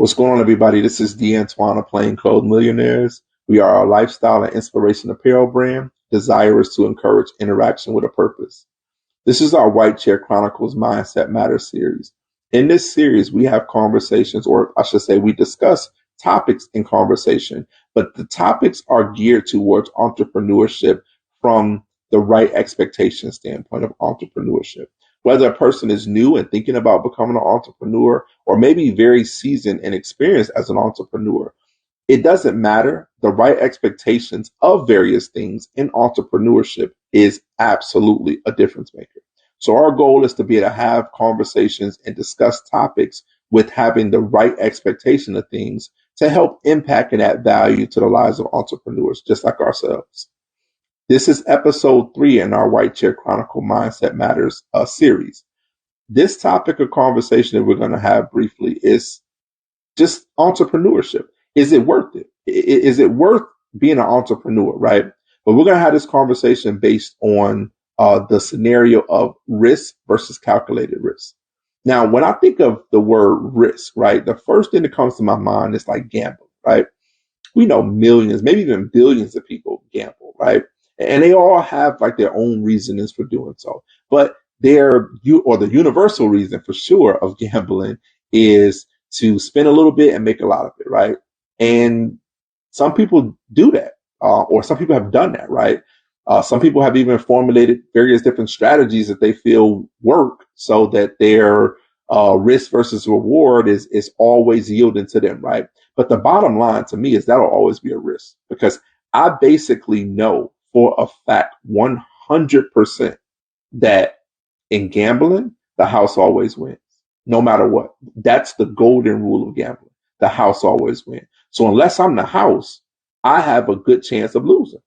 What's going on, everybody? This is D'Antoine of Plain Clothes Millionaires. We are a lifestyle and inspiration apparel brand, desirous to encourage interaction with a purpose. This is our White Chair Chronicles Mindset Matters series. In this series, we have conversations, or I should say, we discuss topics in conversation, but the topics are geared towards entrepreneurship from the right expectation standpoint of entrepreneurship. Whether a person is new and thinking about becoming an entrepreneur, or maybe very seasoned and experienced as an entrepreneur, it doesn't matter. The right expectations of various things in entrepreneurship is absolutely a difference maker. So our goal is to be able to have conversations and discuss topics with having the right expectation of things to help impact and add value to the lives of entrepreneurs just like ourselves. This is episode 3 in our White Chair Chronicle Mindset Matters series. This topic of conversation that we're going to have briefly is just entrepreneurship. Is it worth it? Is it worth being an entrepreneur, right? But we're going to have this conversation based on the scenario of risk versus calculated risk. Now, when I think of the word risk, right, the first thing that comes to my mind is like gambling, right? We know millions, maybe even billions of people gamble, right? And they all have like their own reasons for doing so. But the universal reason for sure of gambling is to spend a little bit and make a lot of it, right? And some people do that, or some people have done that, right? Some people have even formulated various different strategies that they feel work so that their risk versus reward is always yielding to them, right? But the bottom line to me is that'll always be a risk, because I basically know for a fact 100% that in gambling, the house always wins, no matter what. That's the golden rule of gambling. The house always wins. So unless I'm the house, I have a good chance of losing.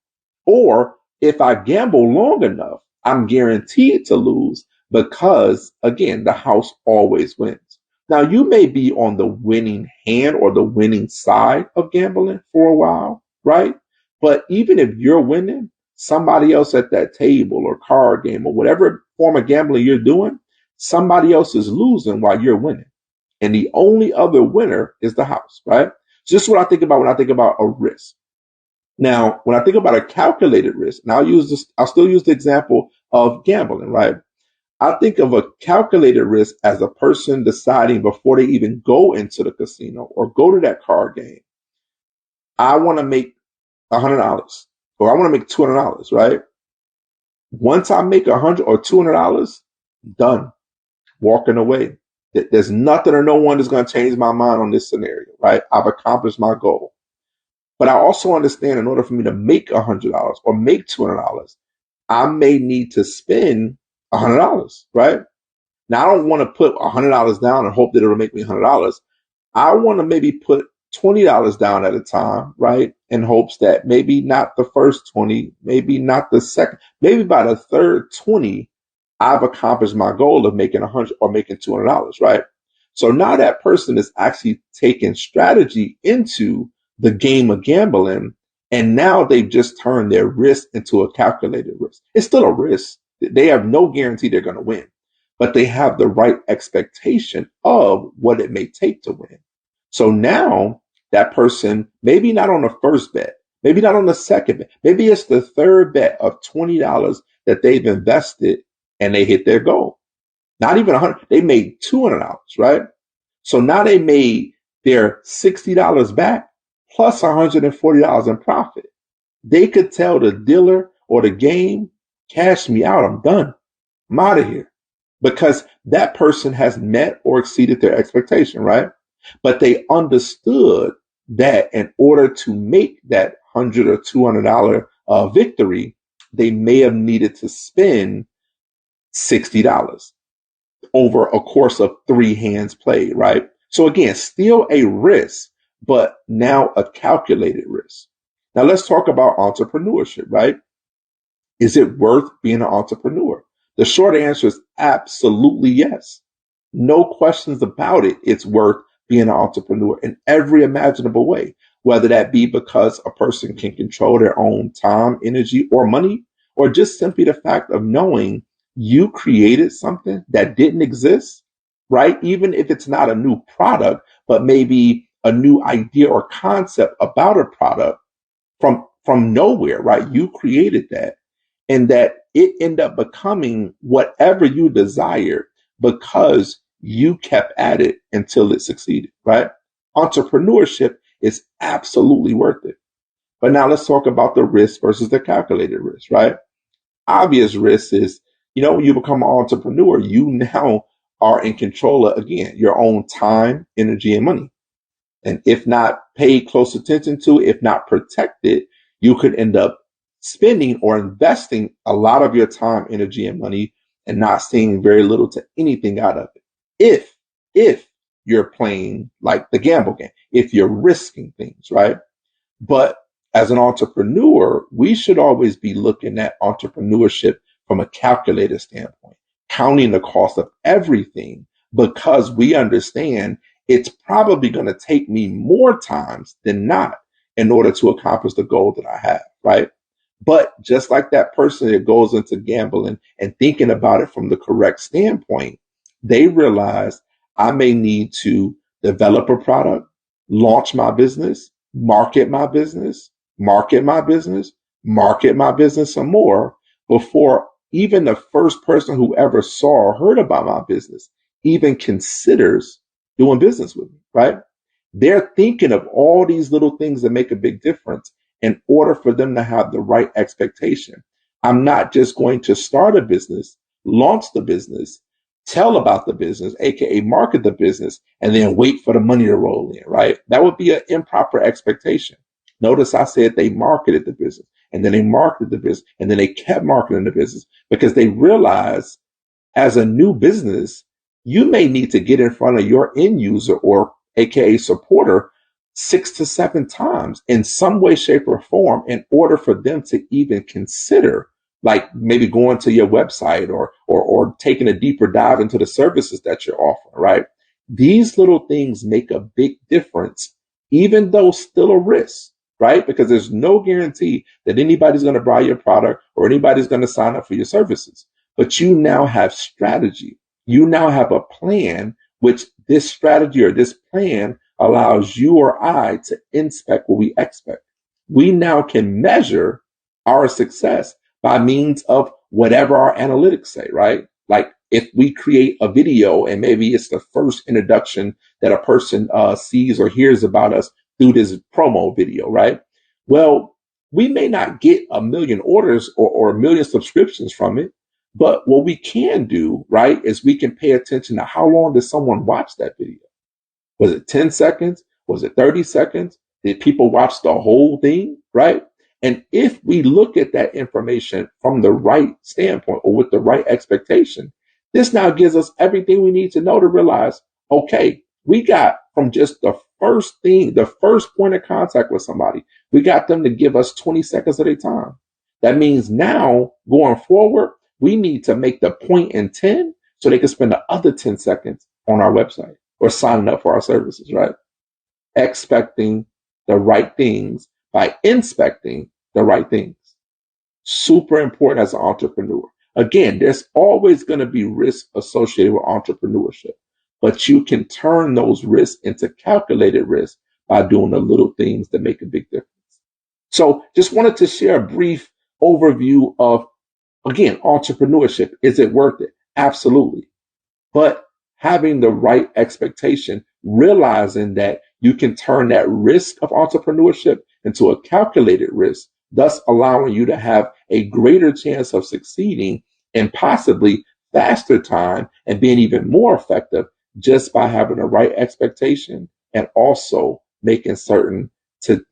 Or if I gamble long enough, I'm guaranteed to lose because, again, the house always wins. Now, you may be on the winning hand or the winning side of gambling for a while, right? But even if you're winning, somebody else at that table or card game or whatever form of gambling you're doing, somebody else is losing while you're winning. And the only other winner is the house, right? So this is what I think about when I think about a risk. Now, when I think about a calculated risk, and I'll still use the example of gambling, right? I think of a calculated risk as a person deciding before they even go into the casino or go to that card game, I want to make $100 or I want to make $200, right? Once I make $100 or $200, done, walking away. There's nothing or no one that's going to change my mind on this scenario, right? I've accomplished my goal. But I also understand in order for me to make $100 or make $200, I may need to spend $100, right? Now, I don't want to put $100 down and hope that it'll make me $100. I want to maybe put $20 down at a time, right? In hopes that maybe not the first 20, maybe not the second, maybe by the third 20, I've accomplished my goal of making $100 or making $200, right? So now that person is actually taking strategy into the game of gambling, and now they've just turned their risk into a calculated risk. It's still a risk. They have no guarantee they're going to win, but they have the right expectation of what it may take to win. So now that person, maybe not on the first bet, maybe not on the second bet, maybe it's the third bet of $20 that they've invested and they hit their goal. Not even $100, they made $200, right? So now they made their $60 back plus $140 in profit. They could tell the dealer or the game, cash me out, I'm done. I'm out of here. Because that person has met or exceeded their expectation, right? But they understood that in order to make that $100 or $200 victory, they may have needed to spend $60 over a course of 3 hands played, right? So again, still a risk, but now a calculated risk. Now let's talk about entrepreneurship, right? Is it worth being an entrepreneur? The short answer is absolutely yes. No questions about it. It's worth being an entrepreneur in every imaginable way, whether that be because a person can control their own time, energy, or money, or just simply the fact of knowing you created something that didn't exist, right? Even if it's not a new product, but maybe a new idea or concept about a product from nowhere, right? You created that, and that it ended up becoming whatever you desired because you kept at it until it succeeded, right? Entrepreneurship is absolutely worth it. But now let's talk about the risk versus the calculated risk, right? Obvious risk is, when you become an entrepreneur, you now are in control of, again, your own time, energy, and money. And if not paid close attention to, if not protected, you could end up spending or investing a lot of your time, energy, and money and not seeing very little to anything out of it. If you're playing like the gamble game, if you're risking things, right? But as an entrepreneur, we should always be looking at entrepreneurship from a calculated standpoint, counting the cost of everything, because we understand it's probably going to take me more times than not in order to accomplish the goal that I have, right? But just like that person that goes into gambling and thinking about it from the correct standpoint, they realize I may need to develop a product, launch my business, market my business, market my business, market my business some more before even the first person who ever saw or heard about my business even considers doing business with me, right? They're thinking of all these little things that make a big difference in order for them to have the right expectation. I'm not just going to start a business, launch the business, tell about the business, aka market the business, and then wait for the money to roll in, right? That would be an improper expectation. Notice I said they marketed the business, and then they marketed the business, and then they kept marketing the business because they realized as a new business, you may need to get in front of your end user or aka supporter 6 to 7 times in some way, shape, or form in order for them to even consider, like maybe going to your website or taking a deeper dive into the services that you're offering, right? These little things make a big difference, even though still a risk, right? Because there's no guarantee that anybody's going to buy your product or anybody's going to sign up for your services. But you now have strategy. You now have a plan, which this strategy or this plan allows you or I to inspect what we expect. We now can measure our success by means of whatever our analytics say, right? Like if we create a video and maybe it's the first introduction that a person sees or hears about us through this promo video, right? Well, we may not get 1 million orders or 1 million subscriptions from it, but what we can do, right, is we can pay attention to how long did someone watch that video? Was it 10 seconds? Was it 30 seconds? Did people watch the whole thing, right? And if we look at that information from the right standpoint or with the right expectation, this now gives us everything we need to know to realize, okay, we got from just the first thing, the first point of contact with somebody, we got them to give us 20 seconds of their time. That means now going forward, we need to make the point in 10 so they can spend the other 10 seconds on our website or signing up for our services, right? Expecting the right things by inspecting the right things. Super important as an entrepreneur. Again, there's always going to be risk associated with entrepreneurship, but you can turn those risks into calculated risk by doing the little things that make a big difference. So just wanted to share a brief overview of, again, entrepreneurship. Is it worth it? Absolutely. But having the right expectation, realizing that you can turn that risk of entrepreneurship into a calculated risk, thus allowing you to have a greater chance of succeeding and possibly faster time and being even more effective just by having the right expectation and also making certain to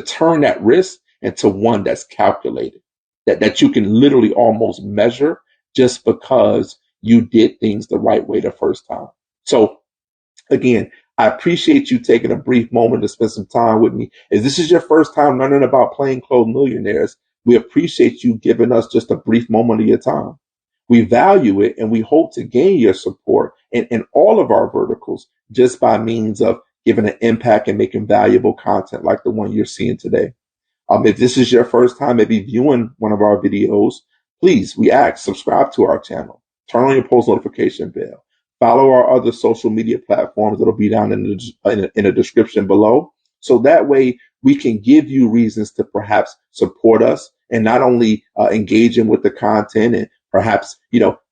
turn that risk into one that's calculated, that you can literally almost measure just because you did things the right way the first time. So again, I appreciate you taking a brief moment to spend some time with me. If this is your first time learning about plainclothes millionaires, we appreciate you giving us just a brief moment of your time. We value it and we hope to gain your support in all of our verticals just by means of giving an impact and making valuable content like the one you're seeing today. If this is your first time maybe viewing one of our videos, please, we ask, subscribe to our channel, turn on your post notification bell, Follow our other social media platforms that'll be down in the description below. So that way we can give you reasons to perhaps support us and not only engaging with the content and perhaps,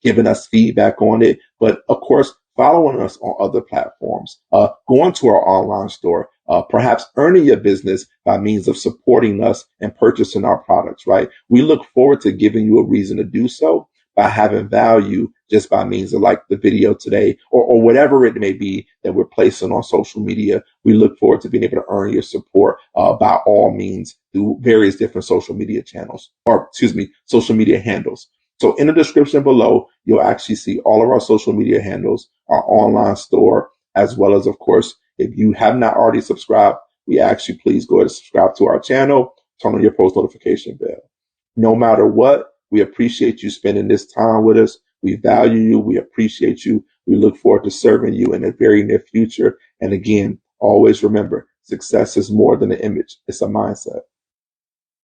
giving us feedback on it, but of course, following us on other platforms, going to our online store, perhaps earning your business by means of supporting us and purchasing our products, right? We look forward to giving you a reason to do so by having value just by means of like the video today or whatever it may be that we're placing on social media. We look forward to being able to earn your support by all means through various different social media channels or social media handles. So in the description below, you'll actually see all of our social media handles, our online store, as well as, of course, if you have not already subscribed, we ask you please go ahead and subscribe to our channel, turn on your post notification bell. No matter what, we appreciate you spending this time with us. We value you. We appreciate you. We look forward to serving you in the very near future. And again, always remember, success is more than an image. It's a mindset.